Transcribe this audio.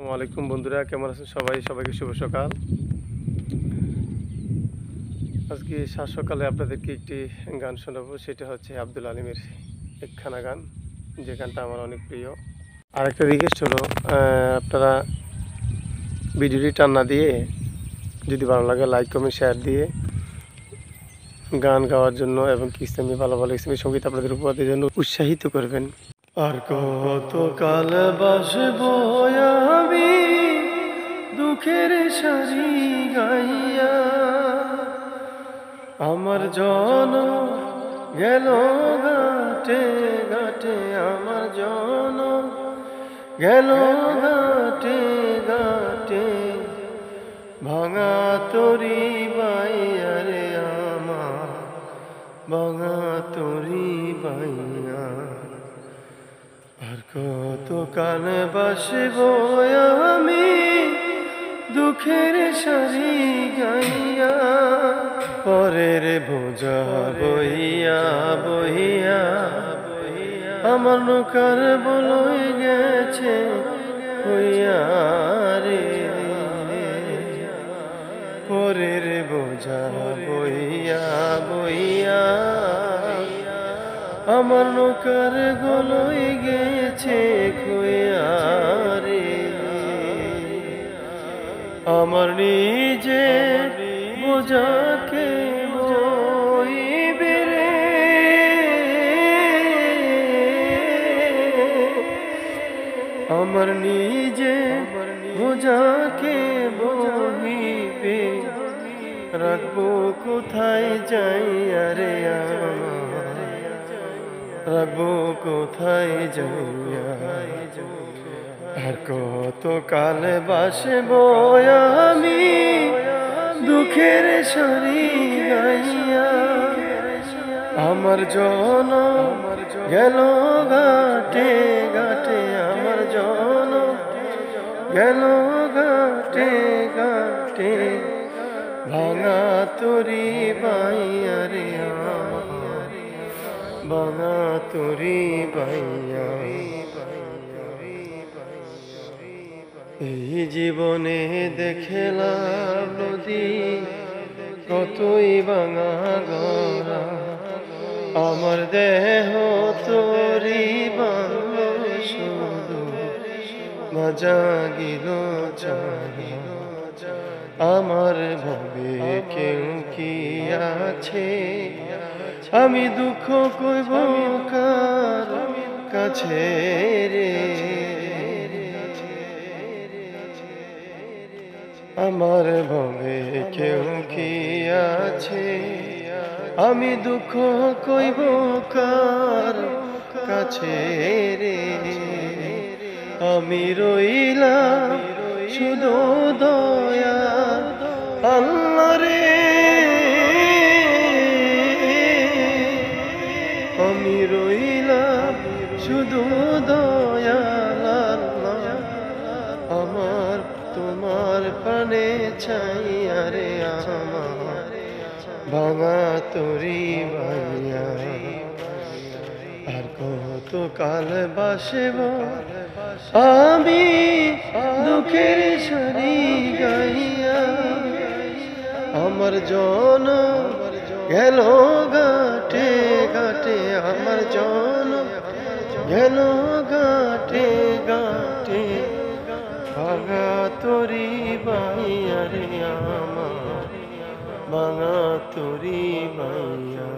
আসসালামু আলাইকুম বন্ধুরা, কেমন আছেন সবাই? সবাইকে শুভ সকাল। আজকে সাত সকালে আপনাদেরকে একটি গান শোনাবো। সেটা হচ্ছে আব্দুল আলিমের একখানা গান, যে গানটা আমার অনেক প্রিয়। আর একটা রিকোয়েস্ট হলো, আপনারা ভিডিওটি টান না দিয়ে, যদি ভালো লাগে লাইক কমেন্ট শেয়ার দিয়ে গান গাওয়ার জন্য এবং ইসলামী ভালো ভালো ইসলামী সঙ্গীত আপনাদের উপহারের জন্য উৎসাহিত করবেন। আর কত কাল বাসবো আমি দুঃখের সারি গাইয়া, আমার জন গেল ঘাটে ঘাটে, আমার জন গেল ঘাটে ঘাটে, ভাঙা তরি বাইয়া রে আমার, ভাঙা তরি বাইয়া। আর কত কাল বাসবো আমি দুঃখের সারি গাইয়া, পরের বোঝা বইয়া বইয়া আমার নৌকার বলই গেছে হইয়া রে, পরের বোঝা বইয়া বইয়া আমার নৌকার গলই গেছে খুইয়া রে, আমার নিজে বোঝাকে বইবে রে, আমার নিজে বোঝাকে বহিবে, রাখবো কোথায় যাইয়া রে আমার, রাখবো কোথায় যাইয়া। আর কত কাল বাসবো আমি দুঃখের সারি গাইয়া, আমার জন গেল ঘাটে ঘাটে, আমার জন গেল ঘাটে ঘাটে, ভাঙা তরি বাইয়া রে আমার, ভাঙা তরি বাইয়া। এই জীবনে দেখলাম নদী কতই ভাঙা গড়া, আমার দেহ তরি ভাঙা শুধু ভাজা গিল চাহি, আমার ভাবে কেউ কি আছে, আমি দুঃখ কইব কার কাছে রে, আমার ভাবে কেউ কি আছে, আমি দুঃখ কইব কার কাছে রে, আমি রইলাম শুধু দয়া আল্লাহ রে, আমি রইলাম শুধু দয়াল আল্লাহ, আমার তোমার প্রাণে চাইয়া রে আমার, ভাঙা তরি বাইয়া। আর কত কাল বাসব আমি দুঃখের সারি গাইয়া, আমার জন গেল ঘাটে ঘাটে, আমার জন গেল ঘাটে ঘাটে, ভাঙা তরি বাইয়া রে আমার, ভাঙা তরি বাইয়া।